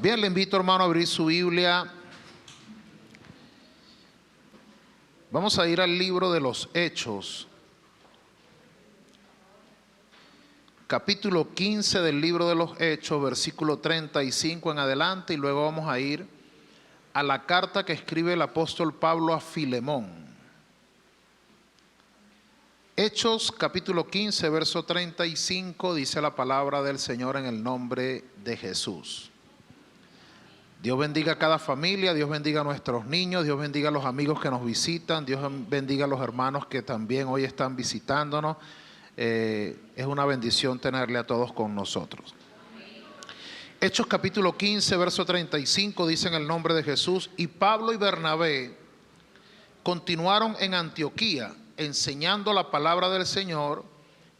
Bien, le invito, hermano, a abrir su Biblia. Vamos a ir al libro de los Hechos, capítulo 15 del libro de los Hechos, versículo 35 en adelante, y luego vamos a ir a la carta que escribe el apóstol Pablo a Filemón. Hechos capítulo 15, verso 35, dice la palabra del Señor en el nombre de Jesús. Dios bendiga a cada familia, Dios bendiga a nuestros niños, Dios bendiga a los amigos que nos visitan, Dios bendiga a los hermanos que también hoy están visitándonos. Es una bendición tenerle a todos con nosotros. Hechos capítulo 15, verso 35 dice en el nombre de Jesús: y Pablo y Bernabé continuaron en Antioquía, enseñando la palabra del Señor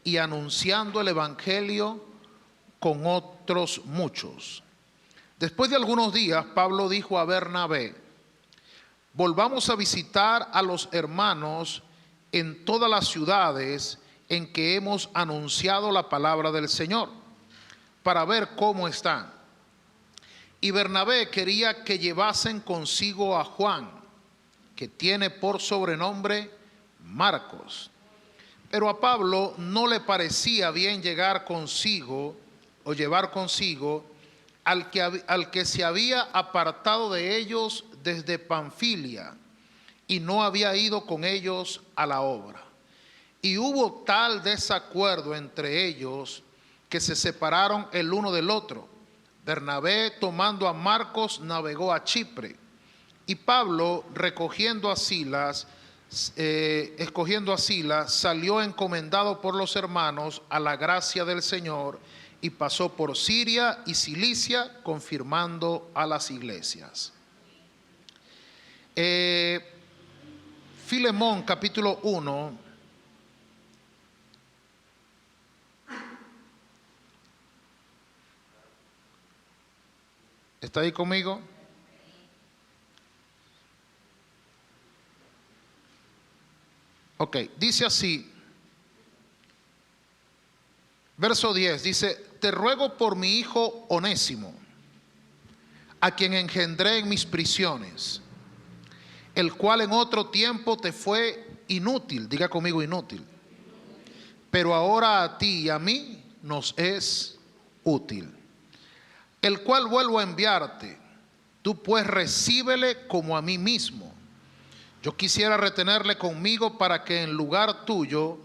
y anunciando el evangelio con otros muchos. Después de algunos días, Pablo dijo a Bernabé: volvamos a visitar a los hermanos en todas las ciudades en que hemos anunciado la palabra del Señor, para ver cómo están. Y Bernabé quería que llevasen consigo a Juan, que tiene por sobrenombre Marcos. Pero a Pablo no le parecía bien llevar consigo al que se había apartado de ellos desde Panfilia y no había ido con ellos a la obra. Y hubo tal desacuerdo entre ellos que se separaron el uno del otro. Bernabé, tomando a Marcos, navegó a Chipre, y Pablo, escogiendo a Silas, salió encomendado por los hermanos a la gracia del Señor, y pasó por Siria y Cilicia, confirmando a las iglesias. Filemón capítulo 1. ¿Está ahí conmigo? Ok, dice así, verso 10, dice: te ruego por mi hijo Onésimo, a quien engendré en mis prisiones, el cual en otro tiempo te fue inútil, diga conmigo inútil, pero ahora a ti y a mí nos es útil, el cual vuelvo a enviarte. Tú pues recíbele como a mí mismo. Yo quisiera retenerle conmigo para que en lugar tuyo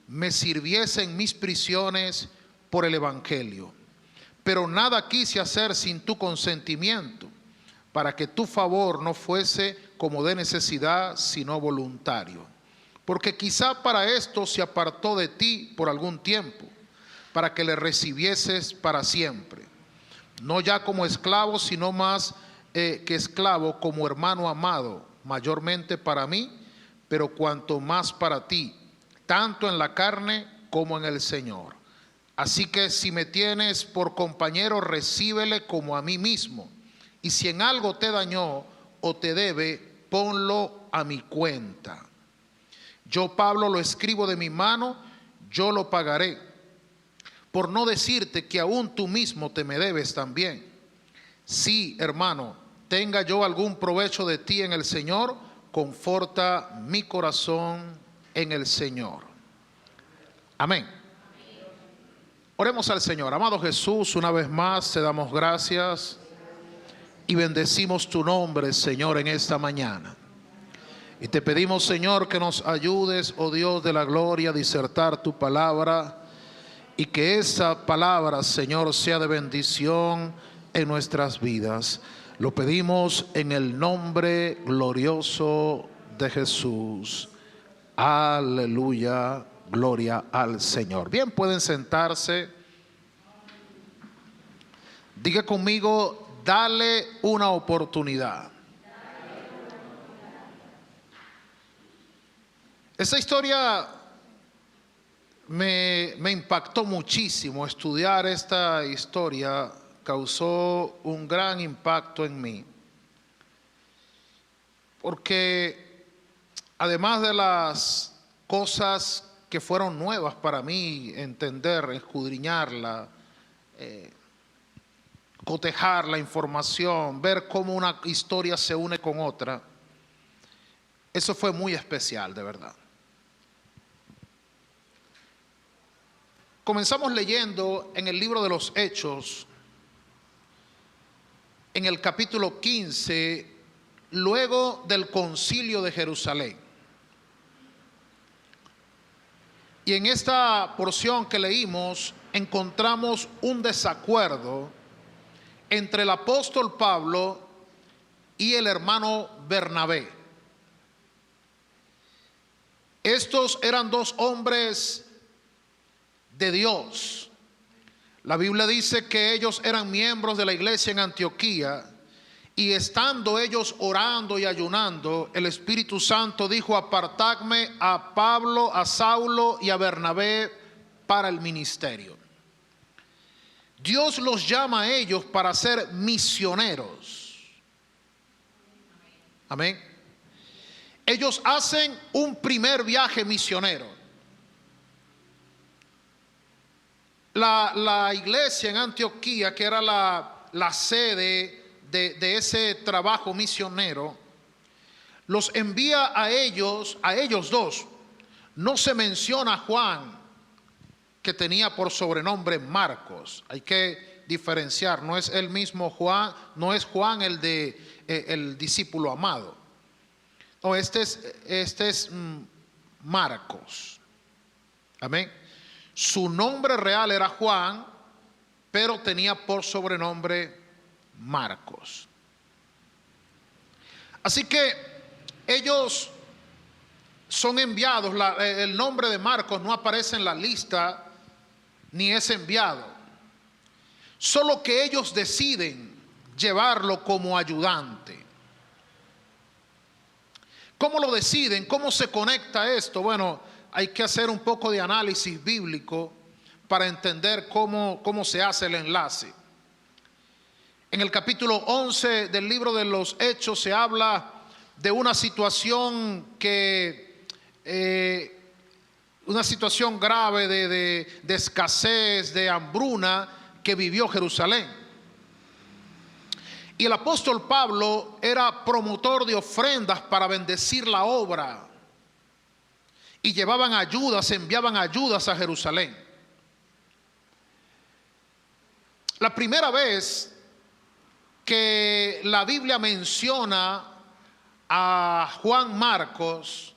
me sirviese en mis prisiones por el evangelio. Pero nada quise hacer sin tu consentimiento, para que tu favor no fuese como de necesidad, sino voluntario. Porque quizá para esto se apartó de ti por algún tiempo, para que le recibieses para siempre. No ya como esclavo, sino más que esclavo, como hermano amado, mayormente para mí, pero cuanto más para ti, tanto en la carne como en el Señor. Así que si me tienes por compañero, recíbele como a mí mismo. Y si en algo te dañó o te debe, ponlo a mi cuenta. Yo, Pablo, lo escribo de mi mano, yo lo pagaré. Por no decirte que aún tú mismo te me debes también. Sí, hermano, tenga yo algún provecho de ti en el Señor, conforta mi corazón en el Señor. Amén. Oremos al Señor. Amado Jesús, una vez más te damos gracias y bendecimos tu nombre, Señor, en esta mañana. Y te pedimos, Señor, que nos ayudes, oh Dios de la gloria, a disertar tu palabra, y que esa palabra, Señor, sea de bendición en nuestras vidas. Lo pedimos en el nombre glorioso de Jesús. Aleluya, gloria al Señor. Bien, pueden sentarse. Diga conmigo: dale una oportunidad. Esa historia me impactó muchísimo. Estudiar esta historia causó un gran impacto en mí, porque además de las cosas que fueron nuevas para mí entender, escudriñarla, cotejar la información, ver cómo una historia se une con otra. Eso fue muy especial, de verdad. Comenzamos leyendo en el libro de los Hechos, en el capítulo 15, luego del concilio de Jerusalén. Y en esta porción que leímos encontramos un desacuerdo entre el apóstol Pablo y el hermano Bernabé. Estos eran dos hombres de Dios. La Biblia dice que ellos eran miembros de la iglesia en Antioquía, y estando ellos orando y ayunando, el Espíritu Santo dijo: apartadme a Pablo, a Saulo y a Bernabé para el ministerio. Dios los llama a ellos para ser misioneros. Amén. Ellos hacen un primer viaje misionero. La iglesia en Antioquía, que era la sede de ese trabajo misionero, los envía a ellos dos. No se menciona a Juan, que tenía por sobrenombre Marcos. Hay que diferenciar, no es el mismo Juan, no es Juan el discípulo amado. No, este es Marcos. Amén. Su nombre real era Juan, pero tenía por sobrenombre Marcos. Así que ellos son enviados. El nombre de Marcos no aparece en la lista ni es enviado. Solo que ellos deciden llevarlo como ayudante. ¿Cómo lo deciden? ¿Cómo se conecta esto? Bueno, hay que hacer un poco de análisis bíblico para entender cómo se hace el enlace. En el capítulo 11 del libro de los Hechos se habla de una situación una situación grave de escasez, de hambruna que vivió Jerusalén. Y el apóstol Pablo era promotor de ofrendas para bendecir la obra. Y llevaban ayudas, enviaban ayudas a Jerusalén. La primera vez que la Biblia menciona a Juan Marcos,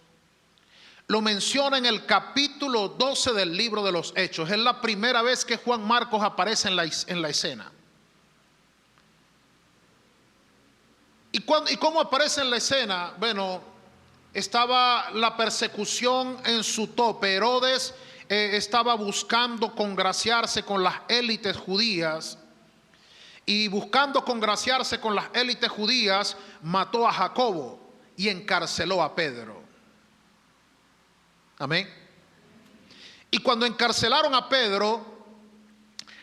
lo menciona en el capítulo 12 del libro de los Hechos. Es la primera vez que Juan Marcos aparece en la escena. ¿Y cómo aparece en la escena? Bueno, estaba la persecución en su tope. Herodes estaba buscando congraciarse con las élites judías, y buscando congraciarse con las élites judías mató a Jacobo y encarceló a Pedro. Amén. Y cuando encarcelaron a Pedro,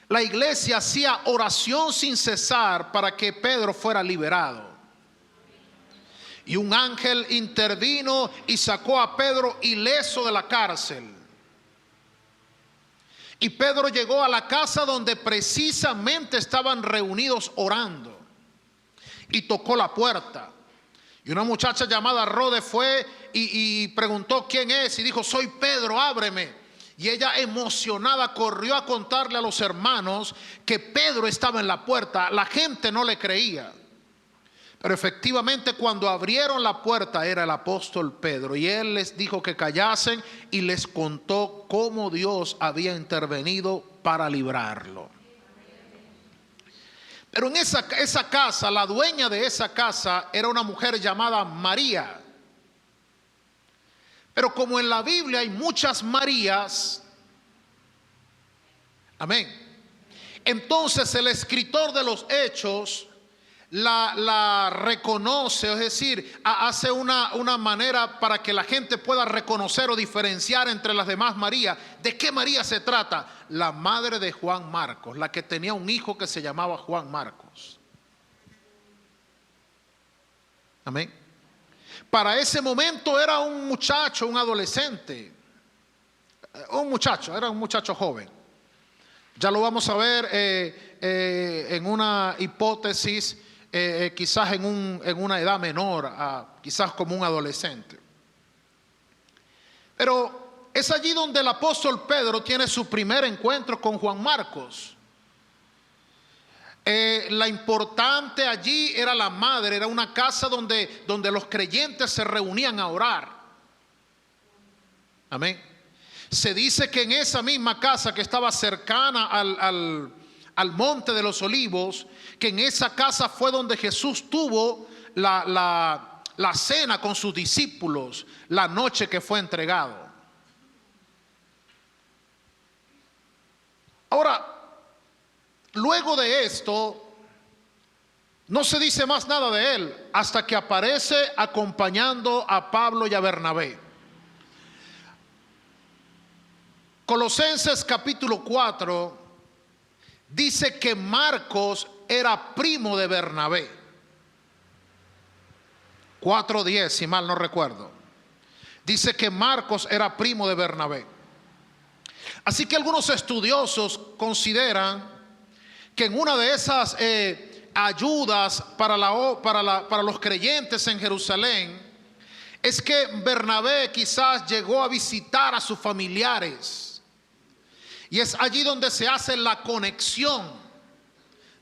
la iglesia hacía oración sin cesar para que Pedro fuera liberado. Y un ángel intervino y sacó a Pedro ileso de la cárcel. Y Pedro llegó a la casa donde precisamente estaban reunidos orando, y tocó la puerta. Y una muchacha llamada Rode fue y preguntó quién es, y dijo: soy Pedro, ábreme. Y ella, emocionada, corrió a contarle a los hermanos que Pedro estaba en la puerta. La gente no le creía. Pero efectivamente, cuando abrieron la puerta, era el apóstol Pedro, y él les dijo que callasen y les contó cómo Dios había intervenido para librarlo. Pero en esa casa, la dueña de esa casa era una mujer llamada María. Pero como en la Biblia hay muchas Marías, amén, entonces el escritor de los Hechos la reconoce, es decir, hace una manera para que la gente pueda reconocer o diferenciar entre las demás Marías. ¿De qué María se trata? La madre de Juan Marcos, la que tenía un hijo que se llamaba Juan Marcos. Amén. Para ese momento era un muchacho, un adolescente, era un muchacho joven. Ya lo vamos a ver en una hipótesis, quizás en una edad menor, quizás como un adolescente. Pero es allí donde el apóstol Pedro tiene su primer encuentro con Juan Marcos. La importante allí era la madre, era una casa donde los creyentes se reunían a orar. Amén. Se dice que en esa misma casa que estaba cercana al monte de los olivos, que en esa casa fue donde Jesús tuvo la cena con sus discípulos, la noche que fue entregado. Ahora, luego de esto, no se dice más nada de él hasta que aparece acompañando a Pablo y a Bernabé. Colosenses capítulo 4 dice que Marcos era primo de Bernabé. 4:10, si mal no recuerdo. Dice que Marcos era primo de Bernabé. Así que algunos estudiosos consideran que en una de esas ayudas para los creyentes en Jerusalén es que Bernabé quizás llegó a visitar a sus familiares, y es allí donde se hace la conexión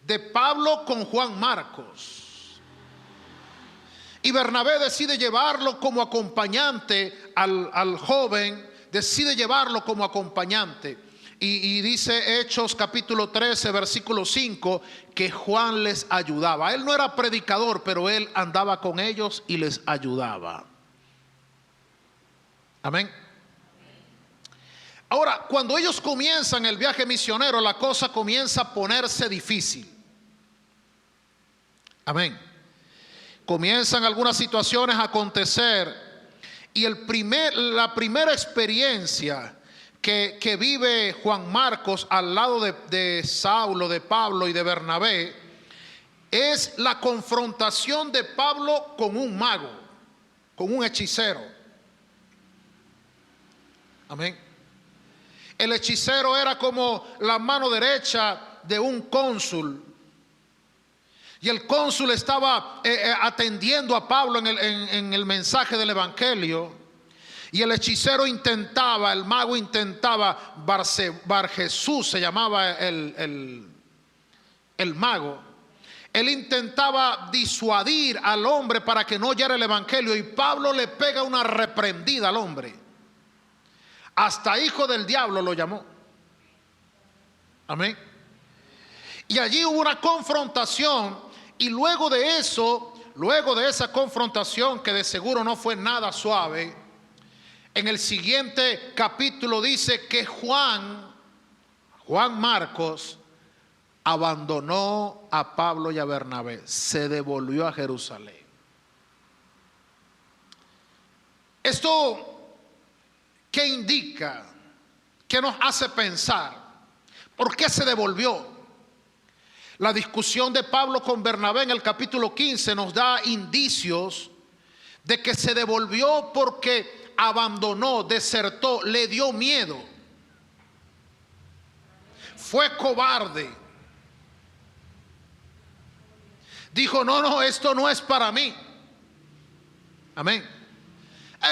de Pablo con Juan Marcos, y Bernabé decide llevarlo como acompañante al joven, decide llevarlo como acompañante. Y dice Hechos capítulo 13 versículo 5 que Juan les ayudaba. Él no era predicador, pero él andaba con ellos y les ayudaba. Amén. Ahora, cuando ellos comienzan el viaje misionero, la cosa comienza a ponerse difícil. Amén. Comienzan algunas situaciones a acontecer, y la primera experiencia que vive Juan Marcos al lado de Saulo, de Pablo y de Bernabé es la confrontación de Pablo con un mago, con un hechicero. Amén. El hechicero era como la mano derecha de un cónsul, y el cónsul estaba atendiendo a Pablo en el mensaje del evangelio. Y el hechicero intentaba, el mago intentaba, Bar Jesús se llamaba el mago. Él intentaba disuadir al hombre para que no oyera el evangelio, y Pablo le pega una reprendida al hombre. Hasta hijo del diablo lo llamó. Amén. Y allí hubo una confrontación, y luego de eso, luego de esa confrontación, que de seguro no fue nada suave, en el siguiente capítulo dice que Juan Marcos abandonó a Pablo y a Bernabé, se devolvió a Jerusalén. ¿Esto qué indica? ¿Qué nos hace pensar? ¿Por qué se devolvió? La discusión de Pablo con Bernabé en el capítulo 15 nos da indicios de que se devolvió porque abandonó, desertó, le dio miedo, fue cobarde, dijo no, esto no es para mí. Amén.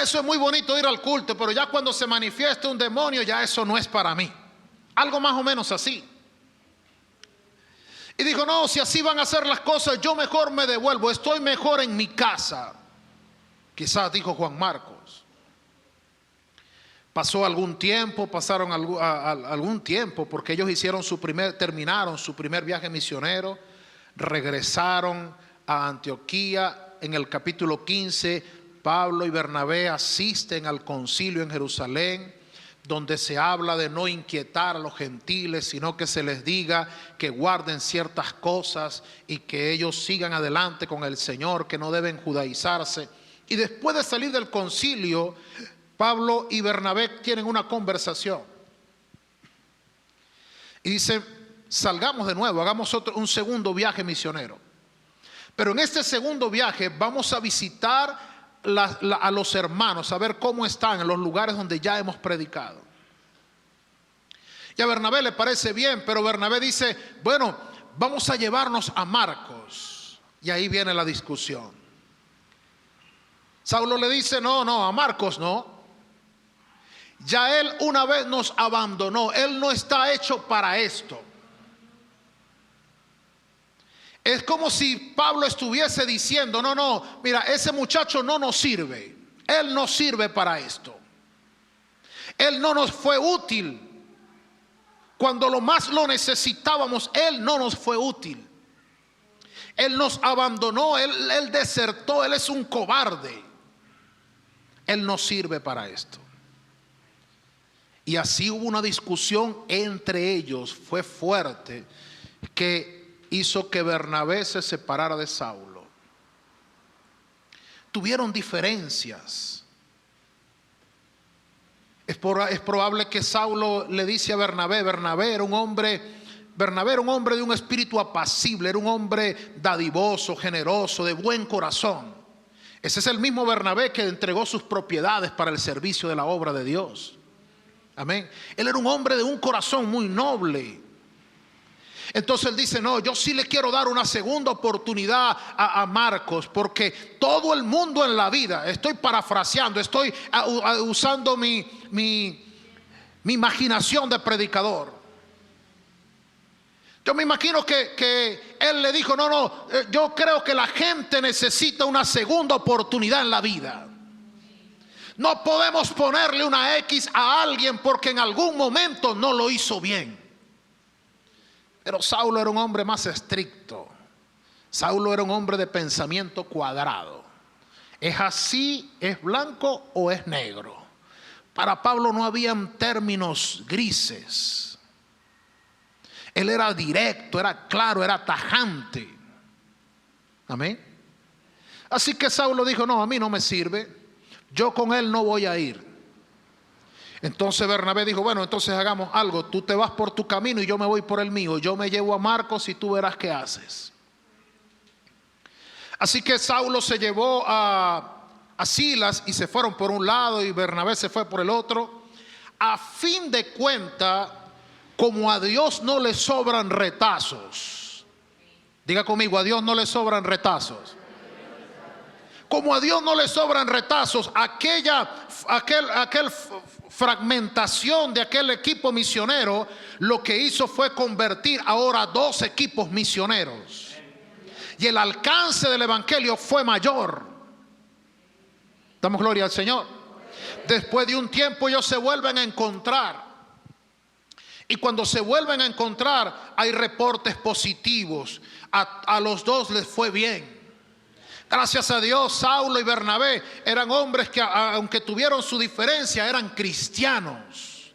Eso es muy bonito, ir al culto, pero ya cuando se manifiesta un demonio, ya eso no es para mí. Algo más o menos así. Y dijo, no, si así van a ser las cosas, yo mejor me devuelvo, estoy mejor en mi casa. Quizás dijo Juan Marcos. Pasó algún tiempo, pasaron algún tiempo, porque ellos terminaron su primer viaje misionero, regresaron a Antioquía. En el capítulo 15, Pablo y Bernabé asisten al concilio en Jerusalén, donde se habla de no inquietar a los gentiles, sino que se les diga que guarden ciertas cosas y que ellos sigan adelante con el Señor, que no deben judaizarse. Y después de salir del concilio, Pablo y Bernabé tienen una conversación y dicen, salgamos de nuevo, hagamos un segundo viaje misionero. Pero en este segundo viaje vamos a visitar a los hermanos, a ver cómo están en los lugares donde ya hemos predicado. Y a Bernabé le parece bien, pero Bernabé dice, bueno, vamos a llevarnos a Marcos. Y ahí viene la discusión. Saulo le dice, no, a Marcos no. Ya él una vez nos abandonó, él no está hecho para esto. Es como si Pablo estuviese diciendo, no, mira, ese muchacho no nos sirve. Él no sirve para esto. Él no nos fue útil. Cuando lo más lo necesitábamos, Él no nos fue útil. Él nos abandonó, Él desertó, Él es un cobarde. Él no sirve para esto. Y así hubo una discusión entre ellos, fue fuerte, que hizo que Bernabé se separara de Saulo. Tuvieron diferencias. Es probable que Saulo le dice a Bernabé era un hombre de un espíritu apacible, era un hombre dadivoso, generoso, de buen corazón. Ese es el mismo Bernabé que entregó sus propiedades para el servicio de la obra de Dios. Amén. Él era un hombre de un corazón muy noble. Entonces él dice, no, yo sí le quiero dar una segunda oportunidad a Marcos, porque todo el mundo en la vida, estoy parafraseando, estoy usando mi imaginación de predicador. Yo me imagino que él le dijo, no, yo creo que la gente necesita una segunda oportunidad en la vida. No podemos ponerle una X a alguien porque en algún momento no lo hizo bien. Pero Saulo era un hombre más estricto. Saulo era un hombre de pensamiento cuadrado. ¿Es así, es blanco o es negro? Para Pablo no habían términos grises. Él era directo, era claro, era tajante. Amén. Así que Saulo dijo, no, a mí no me sirve. Yo con él no voy a ir. Entonces Bernabé dijo, bueno, entonces hagamos algo. Tú te vas por tu camino y yo me voy por el mío. Yo me llevo a Marcos y tú verás qué haces. Así que Saulo se llevó a Silas y se fueron por un lado y Bernabé se fue por el otro. A fin de cuentas, como a Dios no le sobran retazos. Diga conmigo, a Dios no le sobran retazos. Como a Dios no le sobran retazos, aquel fragmentación de aquel equipo misionero, lo que hizo fue convertir ahora 2 equipos misioneros. Y el alcance del evangelio fue mayor. Damos gloria al Señor. Después de un tiempo ellos se vuelven a encontrar. Y cuando se vuelven a encontrar hay reportes positivos. A los 2 les fue bien. Gracias a Dios, Saulo y Bernabé eran hombres que, aunque tuvieron su diferencia, eran cristianos.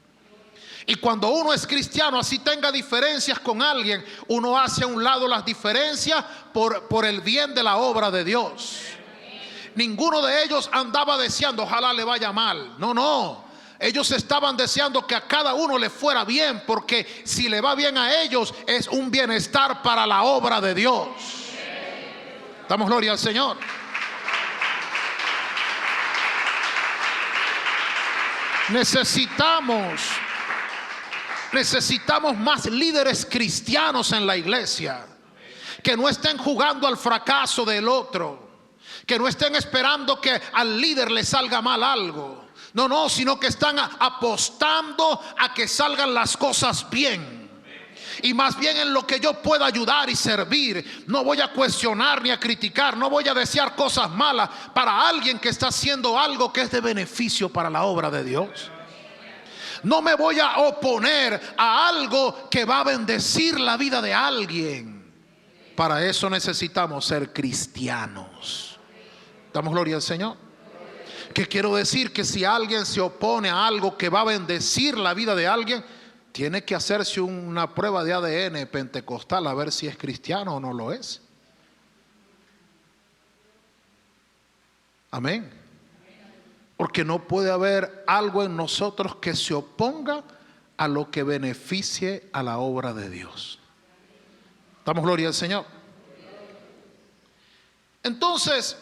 Y cuando uno es cristiano, así tenga diferencias con alguien, uno hace a un lado las diferencias por el bien de la obra de Dios. Ninguno de ellos andaba deseando, ojalá le vaya mal. No. Ellos estaban deseando que a cada uno le fuera bien, porque si le va bien a ellos, es un bienestar para la obra de Dios. Damos gloria al Señor. Necesitamos más líderes cristianos en la iglesia, que no estén jugando al fracaso del otro, que no estén esperando que al líder le salga mal algo. No, sino que están apostando a que salgan las cosas bien. Y más bien en lo que yo pueda ayudar y servir. No voy a cuestionar ni a criticar. No voy a desear cosas malas para alguien que está haciendo algo que es de beneficio para la obra de Dios. No me voy a oponer a algo que va a bendecir la vida de alguien. Para eso necesitamos ser cristianos. Damos gloria al Señor. ¿Qué quiero decir? Que si alguien se opone a algo que va a bendecir la vida de alguien, tiene que hacerse una prueba de ADN pentecostal a ver si es cristiano o no lo es. Amén. Porque no puede haber algo en nosotros que se oponga a lo que beneficie a la obra de Dios. Damos gloria al Señor. Entonces,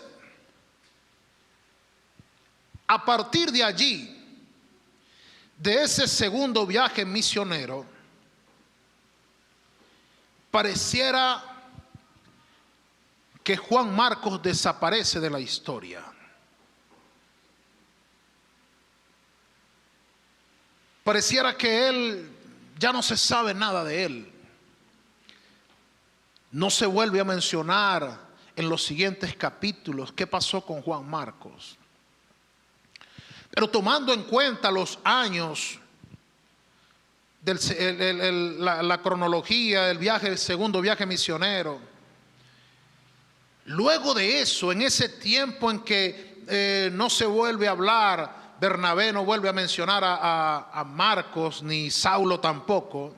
a partir de allí, de ese segundo viaje misionero, pareciera que Juan Marcos desaparece de la historia. Pareciera que él ya no se sabe nada de él. No se vuelve a mencionar en los siguientes capítulos qué pasó con Juan Marcos. Pero tomando en cuenta los años, la cronología del viaje, el segundo viaje misionero, luego de eso, en ese tiempo en que no se vuelve a hablar, Bernabé no vuelve a mencionar a Marcos, ni Saulo tampoco,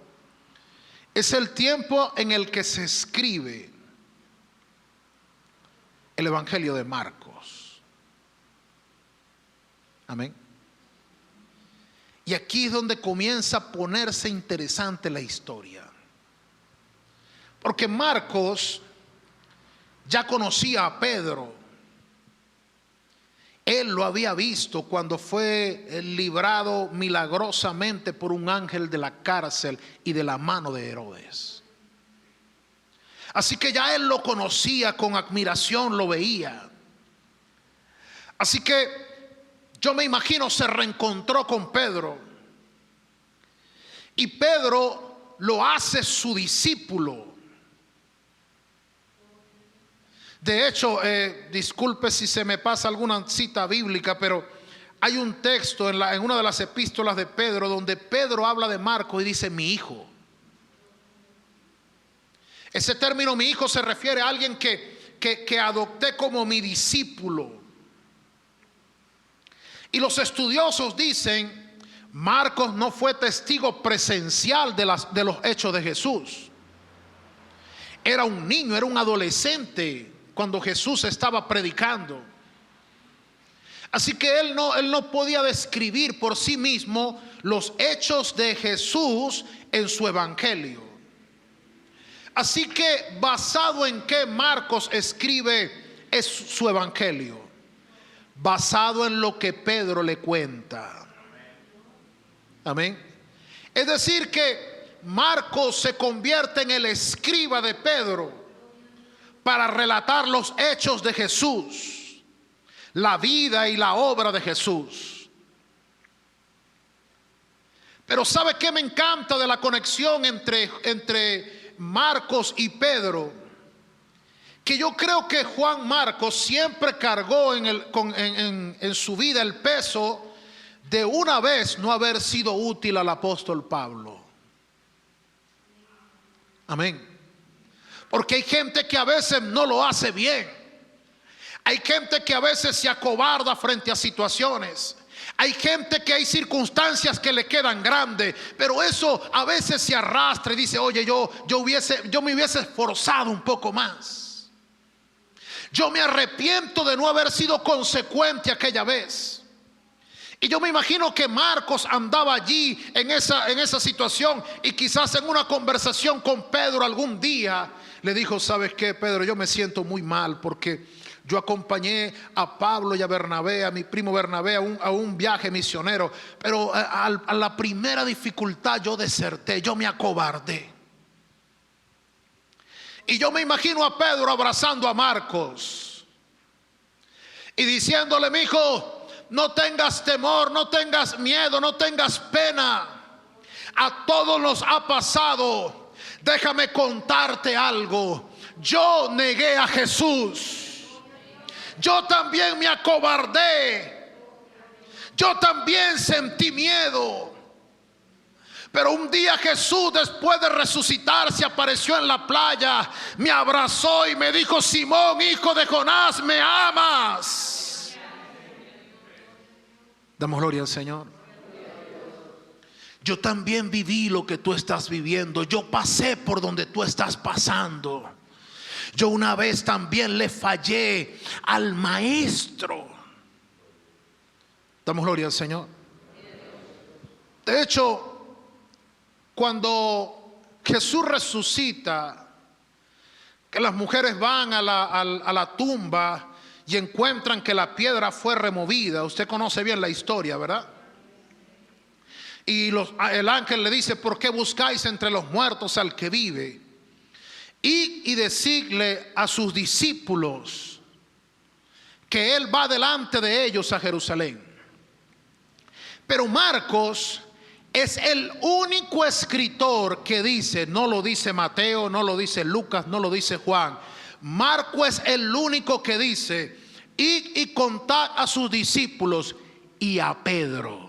es el tiempo en el que se escribe el Evangelio de Marcos. Amén. Y aquí es donde comienza a ponerse interesante la historia. Porque Marcos ya conocía a Pedro. Él lo había visto cuando fue librado milagrosamente por un ángel de la cárcel y de la mano de Herodes. Así que ya él lo conocía con admiración, lo veía. Así que yo me imagino se reencontró con Pedro. Y Pedro lo hace su discípulo. De hecho, disculpe si se me pasa alguna cita bíblica, pero hay un texto en una de las epístolas de Pedro donde Pedro habla de Marcos y dice mi hijo. Ese término mi hijo se refiere a alguien que adopté como mi discípulo. Y los estudiosos dicen, Marcos no fue testigo presencial de los hechos de Jesús. Era un niño, era un adolescente cuando Jesús estaba predicando. Así que él no podía describir por sí mismo los hechos de Jesús en su evangelio. Así que basado en qué Marcos escribe es su evangelio, basado en lo que Pedro le cuenta. Amén. Es decir que Marcos se convierte en el escriba de Pedro para relatar los hechos de Jesús, la vida y la obra de Jesús. Pero ¿sabe qué me encanta de la conexión entre Marcos y Pedro? Que yo creo que Juan Marcos siempre cargó en su vida el peso de una vez no haber sido útil al apóstol Pablo. Amén. Porque hay gente que a veces no lo hace bien. Hay gente que a veces se acobarda frente a situaciones. Hay gente que hay circunstancias que le quedan grandes, pero eso a veces se arrastra y dice, oye, yo me hubiese esforzado un poco más. Yo me arrepiento de no haber sido consecuente aquella vez. Y yo me imagino que Marcos andaba allí en esa situación, y quizás en una conversación con Pedro algún día le dijo, ¿sabes qué, Pedro? Yo me siento muy mal porque yo acompañé a Pablo y a Bernabé, a mi primo Bernabé, a un viaje misionero, pero a la primera dificultad yo deserté, yo me acobardé. Y yo me imagino a Pedro abrazando a Marcos y diciéndole, mi hijo, no tengas temor, no tengas miedo, no tengas pena. A todos nos ha pasado. Déjame contarte algo. Yo negué a Jesús. Yo también me acobardé. Yo también sentí miedo. Pero un día Jesús, después de resucitar, se apareció en la playa, me abrazó y me dijo, Simón, hijo de Jonás, ¿me amas? Damos gloria al Señor. Yo también viví lo que tú estás viviendo. Yo pasé por donde tú estás pasando. Yo una vez también le fallé al maestro. Damos gloria al Señor. De hecho, cuando Jesús resucita, que las mujeres van a la tumba y encuentran que la piedra fue removida. Usted conoce bien la historia, ¿verdad? Y el ángel le dice, ¿por qué buscáis entre los muertos al que vive? y decirle a sus discípulos que Él va delante de ellos a Jerusalén. Pero Marcos es el único escritor que dice, no lo dice Mateo, no lo dice Lucas, no lo dice Juan. Marcos es el único que dice, id y contad a sus discípulos y a Pedro.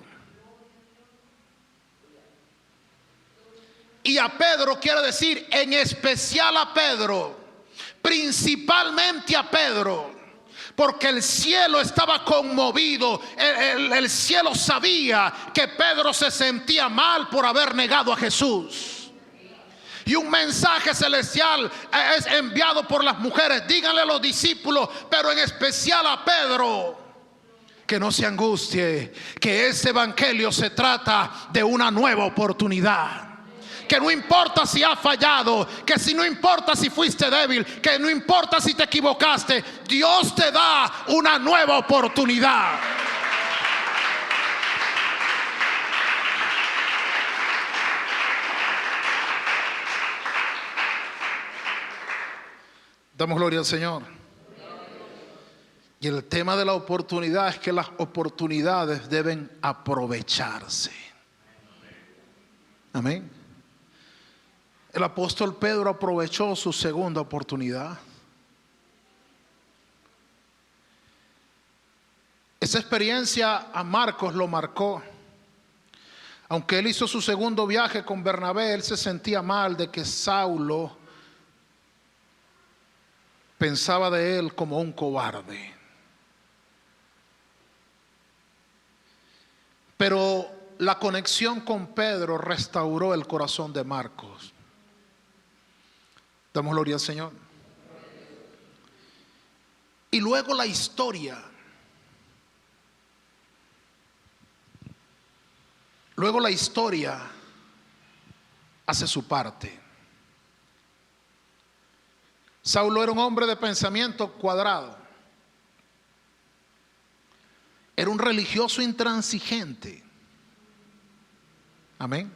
Y a Pedro quiere decir en especial a Pedro, principalmente a Pedro. Porque el cielo estaba conmovido. El cielo sabía que Pedro se sentía mal por haber negado a Jesús. Y un mensaje celestial es enviado por las mujeres. Díganle a los discípulos, pero en especial a Pedro, que no se angustie, que ese evangelio se trata de una nueva oportunidad. Que no importa si has fallado, que si no importa si fuiste débil, que no importa si te equivocaste, Dios te da una nueva oportunidad. Damos gloria al Señor. Y el tema de la oportunidad es que las oportunidades deben aprovecharse. Amén. El apóstol Pedro aprovechó su segunda oportunidad. Esa experiencia a Marcos lo marcó. Aunque él hizo su segundo viaje con Bernabé, él se sentía mal de que Saulo pensaba de él como un cobarde. Pero la conexión con Pedro restauró el corazón de Marcos. Damos gloria al Señor. Y luego la historia. Luego la historia hace su parte. Saulo era un hombre de pensamiento cuadrado. Era un religioso intransigente. Amén.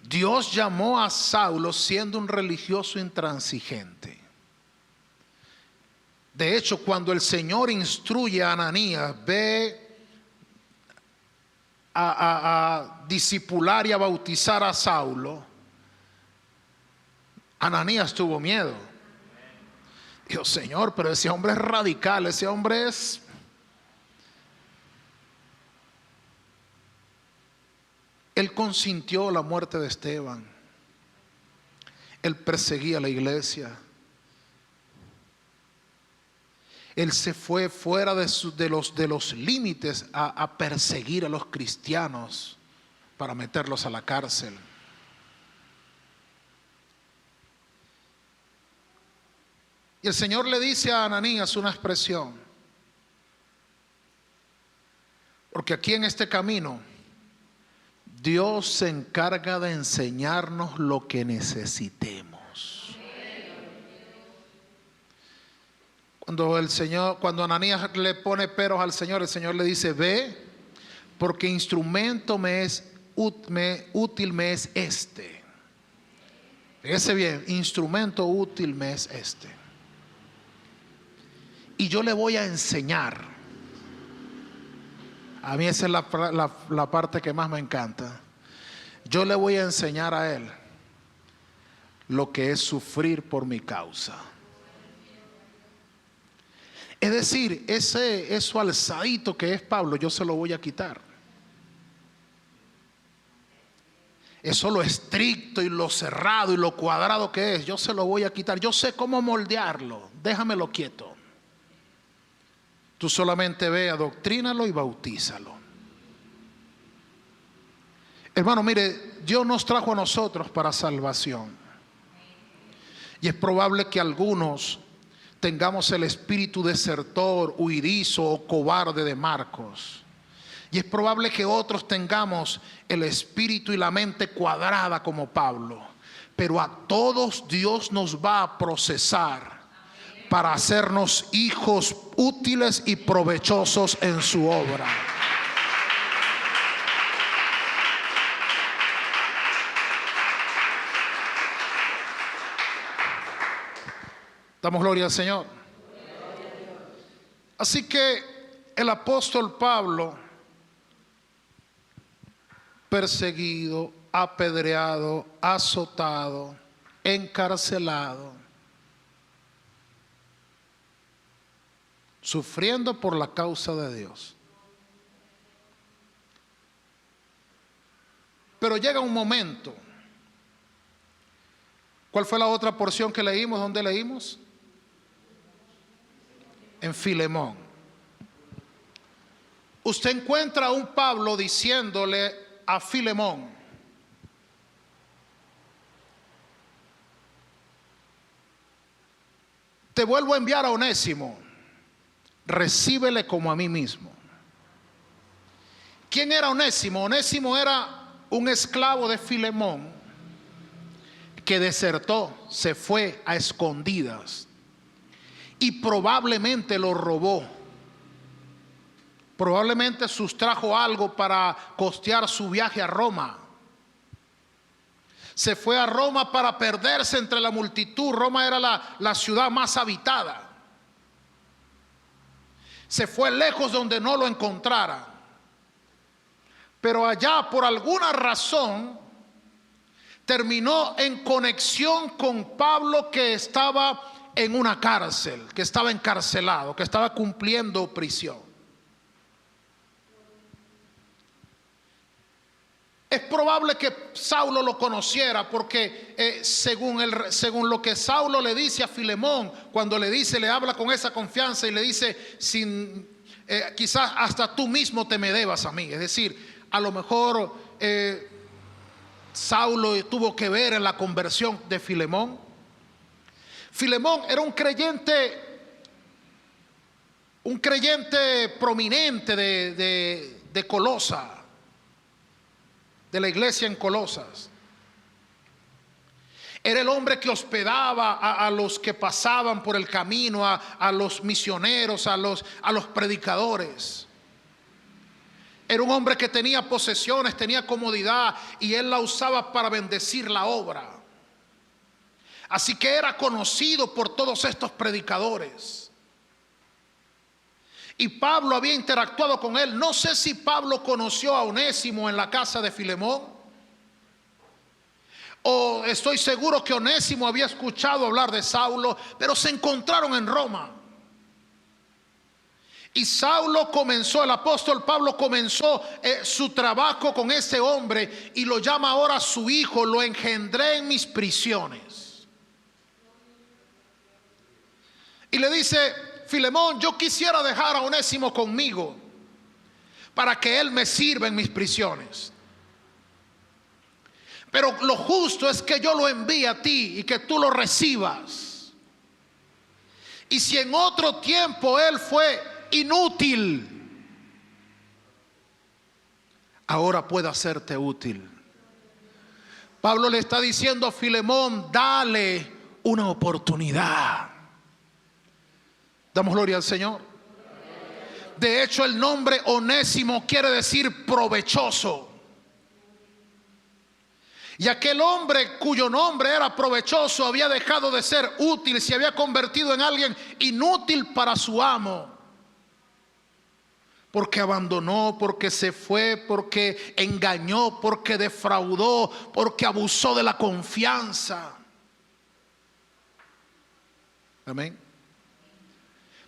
Dios llamó a Saulo siendo un religioso intransigente. De hecho, cuando el Señor instruye a Ananías, ve a discipular y a bautizar a Saulo, Ananías tuvo miedo. Dijo, Señor, pero ese hombre es radical, ese hombre es... Él consintió la muerte de Esteban. Él perseguía a la iglesia. Él se fue fuera de los límites a perseguir a los cristianos para meterlos a la cárcel. Y el Señor le dice a Ananías una expresión. Porque aquí en este camino Dios se encarga de enseñarnos lo que necesitemos. Cuando Ananías le pone peros al Señor, el Señor le dice, ve, porque instrumento útil me es este. Fíjese bien, instrumento útil me es este. Y yo le voy a enseñar. A mí esa es la parte que más me encanta. Yo le voy a enseñar a él lo que es sufrir por mi causa. Es decir, eso alzadito que es Pablo, yo se lo voy a quitar. Eso lo estricto y lo cerrado y lo cuadrado que es, yo se lo voy a quitar. Yo sé cómo moldearlo, déjamelo quieto. Tú solamente ve, adoctrínalo y bautízalo. Hermano, mire, Dios nos trajo a nosotros para salvación. Y es probable que algunos tengamos el espíritu desertor, huidizo o cobarde de Marcos. Y es probable que otros tengamos el espíritu y la mente cuadrada como Pablo. Pero a todos Dios nos va a procesar para hacernos hijos útiles y provechosos en su obra. Damos gloria al Señor. Así que el apóstol Pablo, perseguido, apedreado, azotado, encarcelado, sufriendo por la causa de Dios. Pero llega un momento. ¿Cuál fue la otra porción que leímos? ¿Dónde leímos? En Filemón. Usted encuentra a un Pablo diciéndole a Filemón: te vuelvo a enviar a Onésimo, recíbele como a mí mismo. ¿Quién era Onésimo? Onésimo era un esclavo de Filemón que desertó, se fue a escondidas y probablemente lo robó. Probablemente sustrajo algo para costear su viaje a Roma. Se fue a Roma para perderse entre la multitud. Roma era la ciudad más habitada. Se fue lejos donde no lo encontrara. Pero allá, por alguna razón, terminó en conexión con Pablo, que estaba en una cárcel, que estaba encarcelado, que estaba cumpliendo prisión. Es probable que Saulo lo conociera, porque según lo que Saulo le dice a Filemón, cuando le dice, le habla con esa confianza y le dice, quizás hasta tú mismo te me debas a mí. Es decir, a lo mejor Saulo tuvo que ver en la conversión de Filemón. Filemón era un creyente prominente de Colosa, de la iglesia en Colosas. Era el hombre que hospedaba a los que pasaban por el camino, a los misioneros, a los predicadores. Era un hombre que tenía posesiones, tenía comodidad, y él la usaba para bendecir la obra. Así que era conocido por todos estos predicadores. Y Pablo había interactuado con él. No sé si Pablo conoció a Onésimo en la casa de Filemón, o estoy seguro que Onésimo había escuchado hablar de Saulo, pero se encontraron en Roma. Y el apóstol Pablo comenzó su trabajo con ese hombre, y lo llama ahora su hijo. Lo engendré en mis prisiones. Y le dice: Filemón, yo quisiera dejar a Onésimo conmigo para que él me sirva en mis prisiones. Pero lo justo es que yo lo envíe a ti y que tú lo recibas. Y si en otro tiempo él fue inútil, ahora puede hacerte útil. Pablo le está diciendo a Filemón: dale una oportunidad. Damos gloria al Señor. De hecho, el nombre Onésimo quiere decir provechoso. Y aquel hombre cuyo nombre era provechoso había dejado de ser útil, se había convertido en alguien inútil para su amo. Porque abandonó, porque se fue, porque engañó, porque defraudó, porque abusó de la confianza. Amén.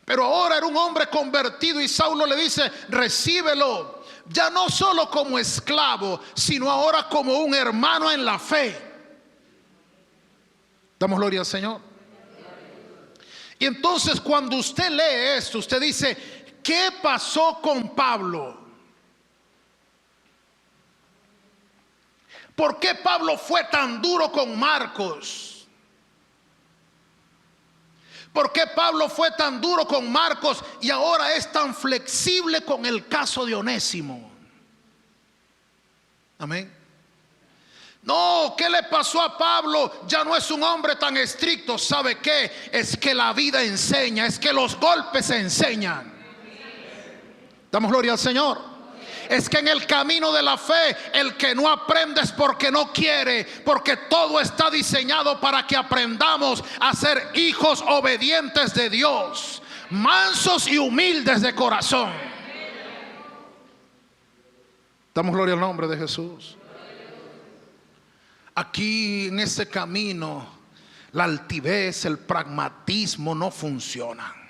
Pero ahora era un hombre convertido, y Saulo le dice: recíbelo, ya no solo como esclavo, sino ahora como un hermano en la fe. Damos gloria al Señor. Y entonces, cuando usted lee esto, usted dice: ¿qué pasó con Pablo? ¿Por qué Pablo fue tan duro con Marcos? ¿Por qué Pablo fue tan duro con Marcos y ahora es tan flexible con el caso de Onésimo? Amén. No, ¿qué le pasó a Pablo? Ya no es un hombre tan estricto. ¿Sabe qué? Es que la vida enseña, es que los golpes enseñan. Damos gloria al Señor. Es que en el camino de la fe, el que no aprende es porque no quiere, porque todo está diseñado para que aprendamos a ser hijos obedientes de Dios, mansos y humildes de corazón. Damos gloria al nombre de Jesús. Aquí en este camino, la altivez, el pragmatismo no funcionan.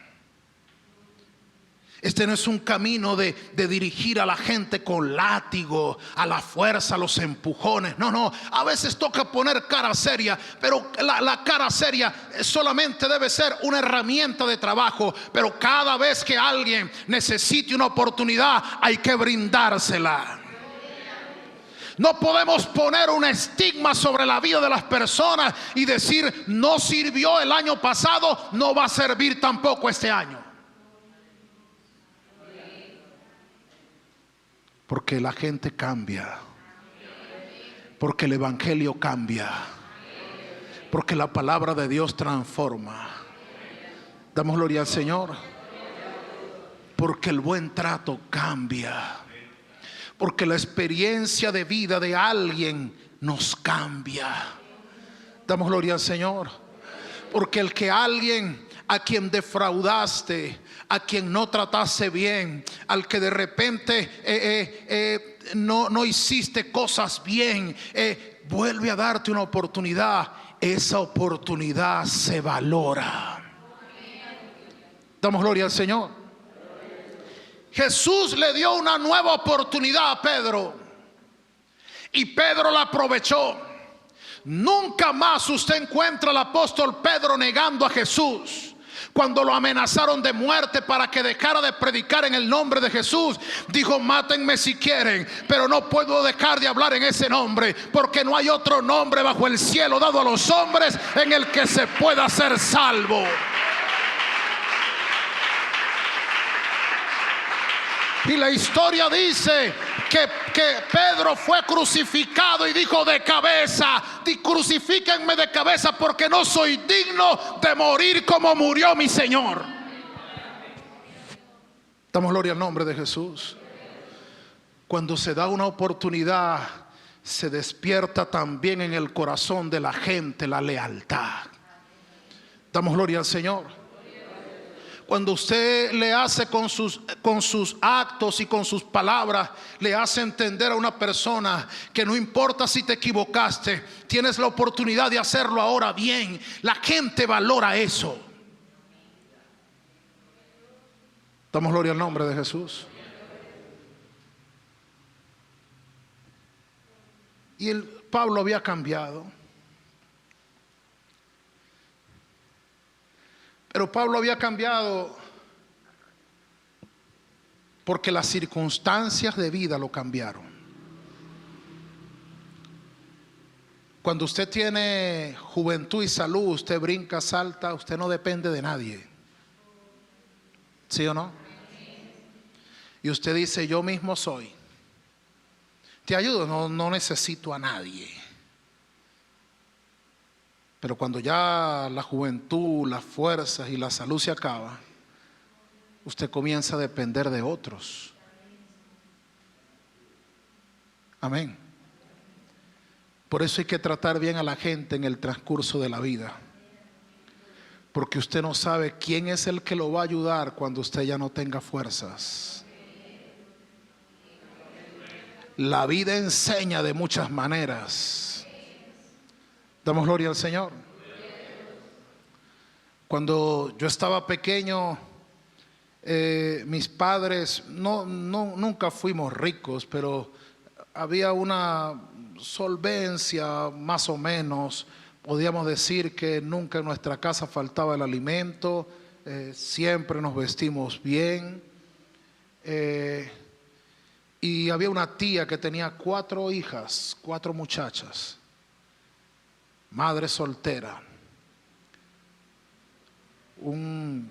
Este no es un camino de dirigir a la gente con látigo, a la fuerza, a los empujones. No, a veces toca poner cara seria, pero la cara seria solamente debe ser una herramienta de trabajo. Pero cada vez que alguien necesite una oportunidad, hay que brindársela. No podemos poner un estigma sobre la vida de las personas y decir: no sirvió el año pasado, no va a servir tampoco este año. Porque la gente cambia, porque el evangelio cambia, porque la palabra de Dios transforma. Damos gloria al Señor. Porque el buen trato cambia, porque la experiencia de vida de alguien nos cambia. Damos gloria al Señor. Porque el que alguien a quien defraudaste, a quien no trataste bien, al que de repente no hiciste cosas bien, vuelve a darte una oportunidad. Esa oportunidad se valora. Damos gloria al Señor. Jesús le dio una nueva oportunidad a Pedro y Pedro la aprovechó. Nunca más usted encuentra al apóstol Pedro negando a Jesús. Cuando lo amenazaron de muerte para que dejara de predicar en el nombre de Jesús, dijo: mátenme si quieren, pero no puedo dejar de hablar en ese nombre, porque no hay otro nombre bajo el cielo dado a los hombres en el que se pueda ser salvo. Y la historia dice que Pedro fue crucificado y dijo de cabeza: crucifíquenme de cabeza, porque no soy digno de morir como murió mi Señor. Damos gloria al nombre de Jesús. Cuando se da una oportunidad, se despierta también en el corazón de la gente la lealtad. Damos gloria al Señor. Cuando usted le hace con sus actos y con sus palabras, le hace entender a una persona que no importa si te equivocaste, tienes la oportunidad de hacerlo ahora bien. La gente valora eso. Damos gloria al nombre de Jesús. Y Pablo había cambiado. Pero Pablo había cambiado porque las circunstancias de vida lo cambiaron. Cuando usted tiene juventud y salud, usted brinca, salta, usted no depende de nadie. ¿Sí o no? Y usted dice: yo mismo soy. Te ayudo, no necesito a nadie. Pero cuando ya la juventud, las fuerzas y la salud se acaba, usted comienza a depender de otros. Amén. Por eso hay que tratar bien a la gente en el transcurso de la vida, porque usted no sabe quién es el que lo va a ayudar cuando usted ya no tenga fuerzas. La vida enseña de muchas maneras. Damos gloria al Señor. Cuando yo estaba pequeño, mis padres nunca fuimos ricos, pero había una solvencia más o menos. Podíamos decir que nunca en nuestra casa faltaba el alimento, siempre nos vestimos bien. Y había una tía que tenía 4 hijas, 4 muchachas. Madre soltera, un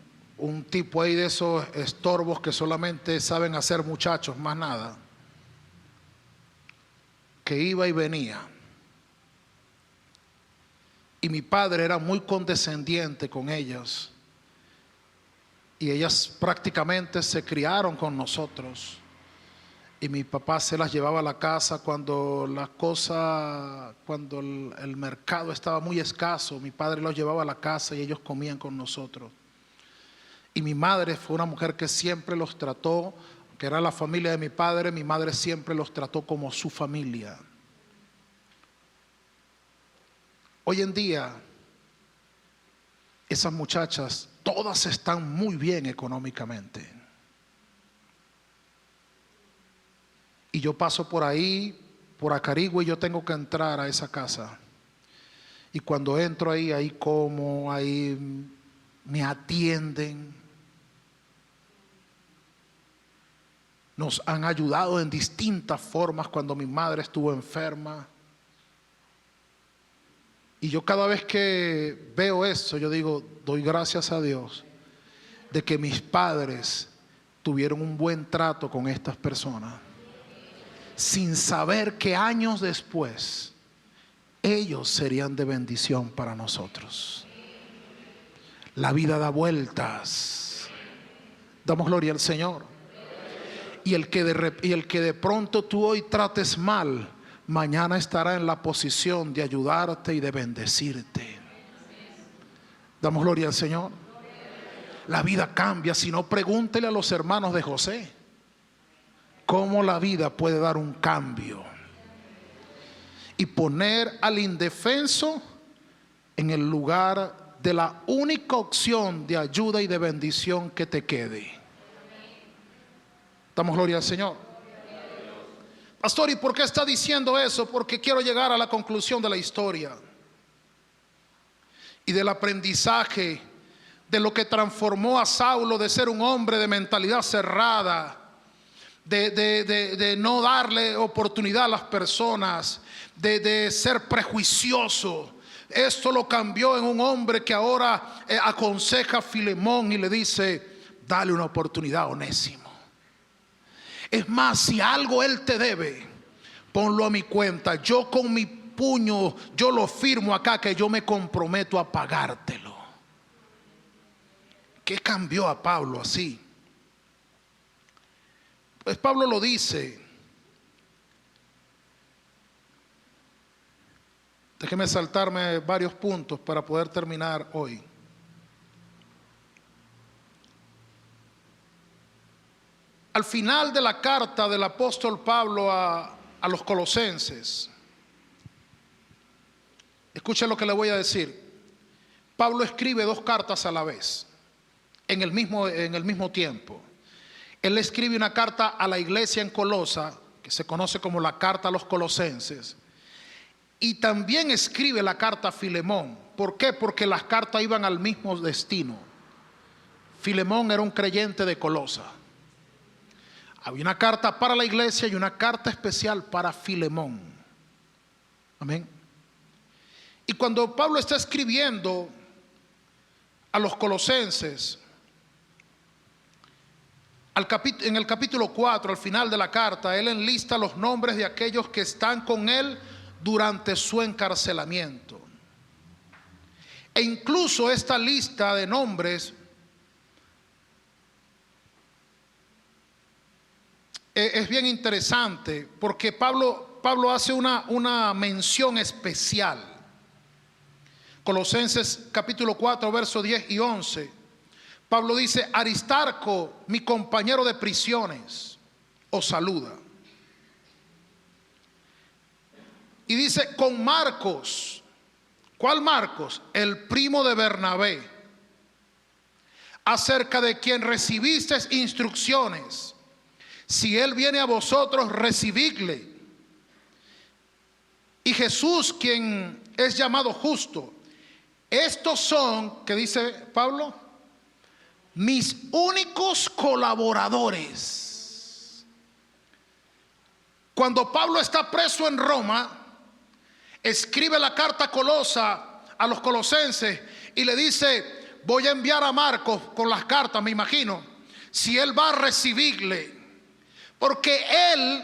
tipo ahí de esos estorbos que solamente saben hacer muchachos, más nada, que iba y venía. Y mi padre era muy condescendiente con ellas, y ellas prácticamente se criaron con nosotros. y mi papá se las llevaba a la casa cuando el mercado estaba muy escaso. Mi padre los llevaba a la casa y ellos comían con nosotros. Y mi madre fue una mujer que siempre los trató, que era la familia de mi padre, mi madre siempre los trató como su familia. Hoy en día, esas muchachas, todas están muy bien económicamente. Y yo paso por ahí, por Acarigua, y yo tengo que entrar a esa casa. Y cuando entro ahí como, ahí me atienden. Nos han ayudado en distintas formas cuando mi madre estuvo enferma. Y yo cada vez que veo eso, yo digo, doy gracias a Dios de que mis padres tuvieron un buen trato con estas personas, sin saber que años después ellos serían de bendición para nosotros. La vida da vueltas. Damos gloria al Señor. Y el que de pronto tú hoy trates mal, mañana estará en la posición de ayudarte y de bendecirte. Damos gloria al Señor. La vida cambia. Si no, pregúntele a los hermanos de José cómo la vida puede dar un cambio y poner al indefenso en el lugar de la única opción de ayuda y de bendición que te quede. Damos gloria al Señor. Pastor, ¿y por qué está diciendo eso? Porque quiero llegar a la conclusión de la historia y del aprendizaje de lo que transformó a Saulo de ser un hombre de mentalidad cerrada, de no darle oportunidad a las personas, de ser prejuicioso. Esto lo cambió en un hombre que ahora aconseja a Filemón y le dice: dale una oportunidad a Onésimo. Es más, si algo él te debe, ponlo a mi cuenta. Yo con mi puño, yo lo firmo acá, que yo me comprometo a pagártelo. ¿Qué cambió a Pablo así? Pues Pablo lo dice. Déjeme saltarme varios puntos para poder terminar hoy. Al final de la carta del apóstol Pablo a los colosenses, escuchen lo que le voy a decir. Pablo escribe dos cartas a la vez, en el mismo tiempo. Él escribe una carta a la iglesia en Colosa, que se conoce como la carta a los colosenses, y también escribe la carta a Filemón. ¿Por qué? Porque las cartas iban al mismo destino. Filemón era un creyente de Colosa. Había una carta para la iglesia y una carta especial para Filemón. Amén. Y cuando Pablo está escribiendo a los colosenses, en el capítulo 4, al final de la carta, él enlista los nombres de aquellos que están con él durante su encarcelamiento. E incluso esta lista de nombres es bien interesante, porque Pablo hace una mención especial. Colosenses capítulo 4, versos 10 y 11. Pablo dice: Aristarco, mi compañero de prisiones, os saluda. Y dice: con Marcos. ¿Cuál Marcos? El primo de Bernabé, acerca de quien recibisteis instrucciones. Si él viene a vosotros, recibidle. Y Jesús, quien es llamado justo. Estos son, ¿qué dice Pablo? Mis únicos colaboradores. Cuando Pablo está preso en Roma, escribe la carta a los colosenses y le dice: voy a enviar a Marcos con las cartas, me imagino, si él va a recibirle. Porque él,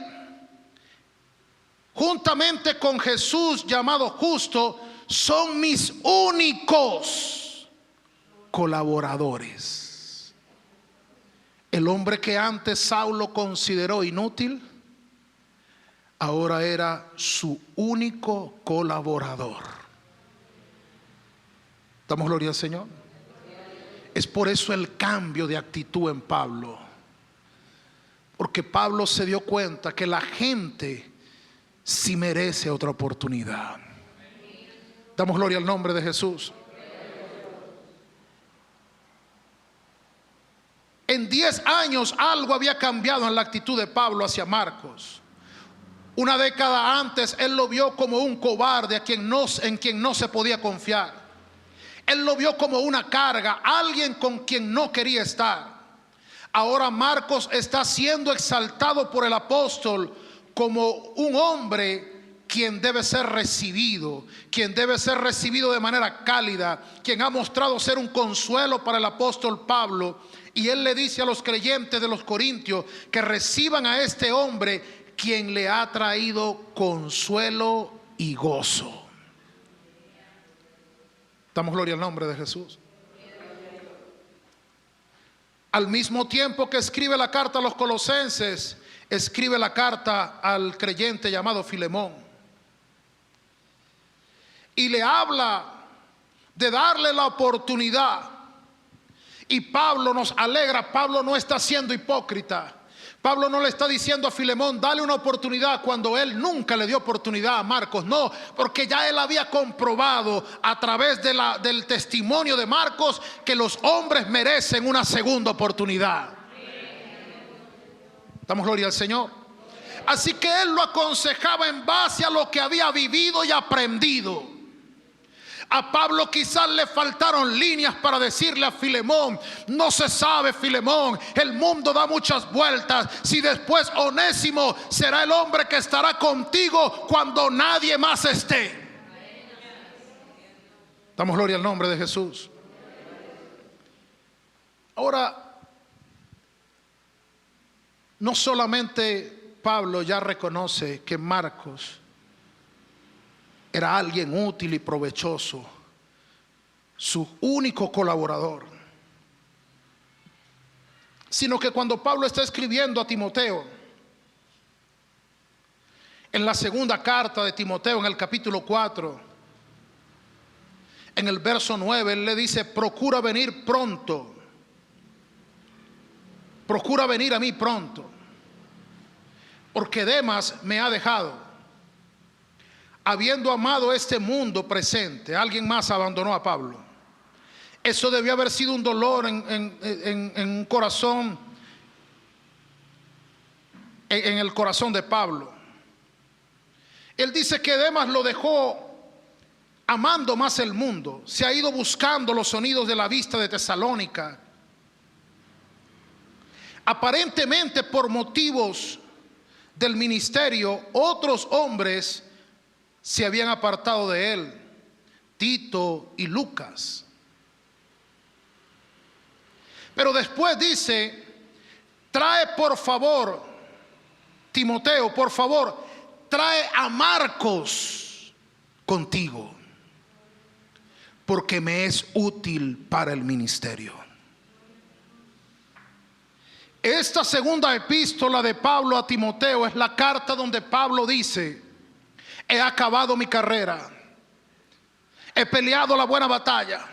juntamente con Jesús llamado justo, son mis únicos colaboradores. El hombre que antes Saulo consideró inútil, ahora era su único colaborador. ¿Damos gloria al Señor? Es por eso el cambio de actitud en Pablo. Porque Pablo se dio cuenta que la gente sí merece otra oportunidad. Damos gloria al nombre de Jesús. En 10 años algo había cambiado en la actitud de Pablo hacia Marcos. Una década antes él lo vio como un cobarde en quien no se podía confiar. Él lo vio como una carga, alguien con quien no quería estar. Ahora Marcos está siendo exaltado por el apóstol como un hombre quien debe ser recibido de manera cálida, quien ha mostrado ser un consuelo para el apóstol Pablo. Y él le dice a los creyentes de los Corintios que reciban a este hombre quien le ha traído consuelo y gozo. Damos gloria al nombre de Jesús. Al mismo tiempo que escribe la carta a los colosenses, escribe la carta al creyente llamado Filemón. Y le habla de darle la oportunidad. Y Pablo nos alegra, Pablo no está siendo hipócrita. Pablo no le está diciendo a Filemón, dale una oportunidad, cuando él nunca le dio oportunidad a Marcos. No, porque ya él había comprobado a través del testimonio de Marcos que los hombres merecen una segunda oportunidad. Damos gloria al Señor. Así que él lo aconsejaba en base a lo que había vivido y aprendido. A Pablo quizás le faltaron líneas para decirle a Filemón, no se sabe, Filemón, el mundo da muchas vueltas. Si después Onésimo será el hombre que estará contigo cuando nadie más esté. Damos gloria al nombre de Jesús. Ahora, no solamente Pablo ya reconoce que Marcos era alguien útil y provechoso, su único colaborador, sino que cuando Pablo está escribiendo a Timoteo, en la segunda carta de Timoteo, en el capítulo 4, en el verso 9, él le dice, procura venir pronto, procura venir a mí pronto, porque Demas me ha dejado, habiendo amado este mundo presente. Alguien más abandonó a Pablo. Eso debió haber sido un dolor en un corazón, en el corazón de Pablo. Él dice que Demas lo dejó amando más el mundo, se ha ido buscando los sonidos de la vista de Tesalónica. Aparentemente por motivos del ministerio, otros hombres se habían apartado de él, Tito y Lucas. Pero después dice, trae por favor, Timoteo, por favor, trae a Marcos contigo, porque me es útil para el ministerio. Esta segunda epístola de Pablo a Timoteo es la carta donde Pablo dice, he acabado mi carrera, he peleado la buena batalla,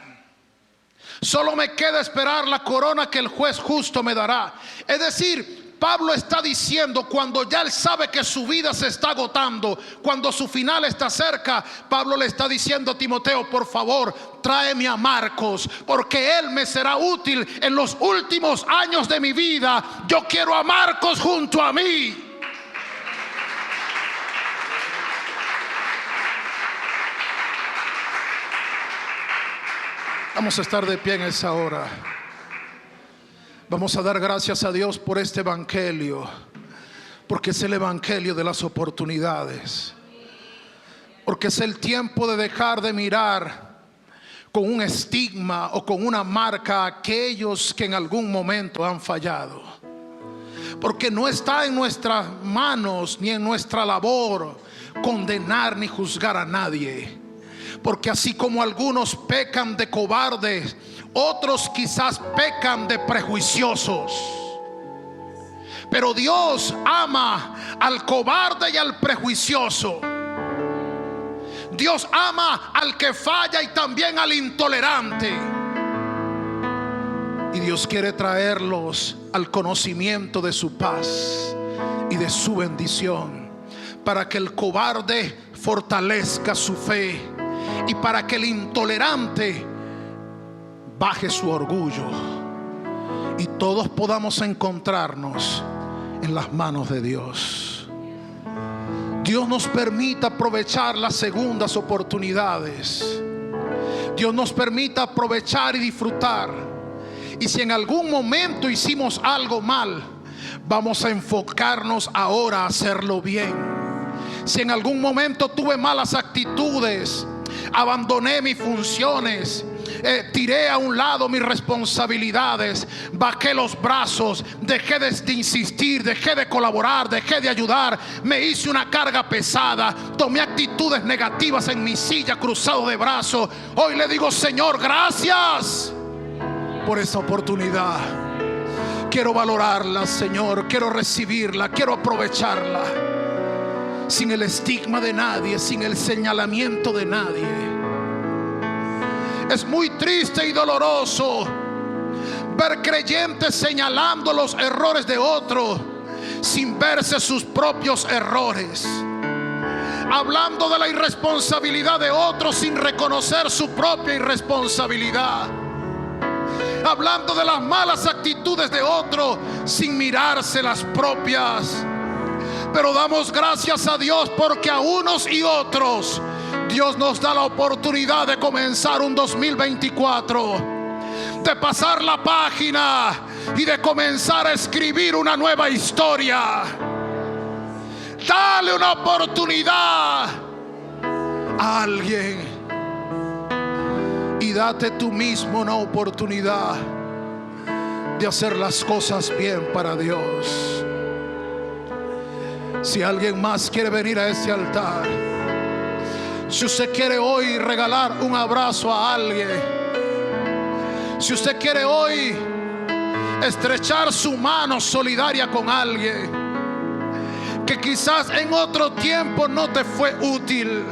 solo me queda esperar la corona que el juez justo me dará. Es decir, Pablo está diciendo, cuando ya él sabe que su vida se está agotando, cuando su final está cerca, Pablo le está diciendo a Timoteo, por favor, tráeme a Marcos, porque él me será útil en los últimos años de mi vida. Yo quiero a Marcos junto a mí. Vamos a estar de pie en esa hora. Vamos a dar gracias a Dios por este evangelio, porque es el evangelio de las oportunidades, porque es el tiempo de dejar de mirar con un estigma o con una marca a aquellos que en algún momento han fallado, porque no está en nuestras manos ni en nuestra labor condenar ni juzgar a nadie. Porque así como algunos pecan de cobardes, otros quizás pecan de prejuiciosos. Pero Dios ama al cobarde y al prejuicioso. Dios ama al que falla y también al intolerante. Y Dios quiere traerlos al conocimiento de su paz y de su bendición, para que el cobarde fortalezca su fe y para que el intolerante baje su orgullo y todos podamos encontrarnos en las manos de Dios. Dios nos permita aprovechar las segundas oportunidades. Dios nos permita aprovechar y disfrutar. Y si en algún momento hicimos algo mal, vamos a enfocarnos ahora a hacerlo bien. Si en algún momento tuve malas actitudes, abandoné mis funciones, tiré a un lado mis responsabilidades, bajé los brazos, dejé de insistir, dejé de colaborar, dejé de ayudar, me hice una carga pesada, tomé actitudes negativas en mi silla cruzado de brazos, hoy le digo: Señor, gracias por esta oportunidad. Quiero valorarla, Señor, quiero recibirla, quiero aprovecharla, sin el estigma de nadie, sin el señalamiento de nadie. Es muy triste y doloroso ver creyentes señalando los errores de otros sin verse sus propios errores, hablando de la irresponsabilidad de otros sin reconocer su propia irresponsabilidad, hablando de las malas actitudes de otros sin mirarse las propias. Pero damos gracias a Dios porque a unos y otros Dios nos da la oportunidad de comenzar un 2024, de pasar la página y de comenzar a escribir una nueva historia. Dale una oportunidad a alguien y date tú mismo una oportunidad de hacer las cosas bien para Dios. Si alguien más quiere venir a este altar, si usted quiere hoy regalar un abrazo a alguien, si usted quiere hoy estrechar su mano solidaria con alguien que quizás en otro tiempo no te fue útil,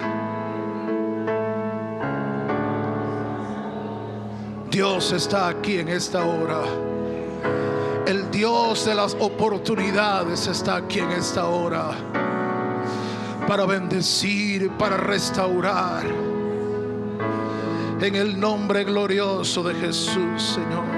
Dios está aquí en esta hora. El Dios de las oportunidades está aquí en esta hora para bendecir, para restaurar. En el nombre glorioso de Jesús, Señor.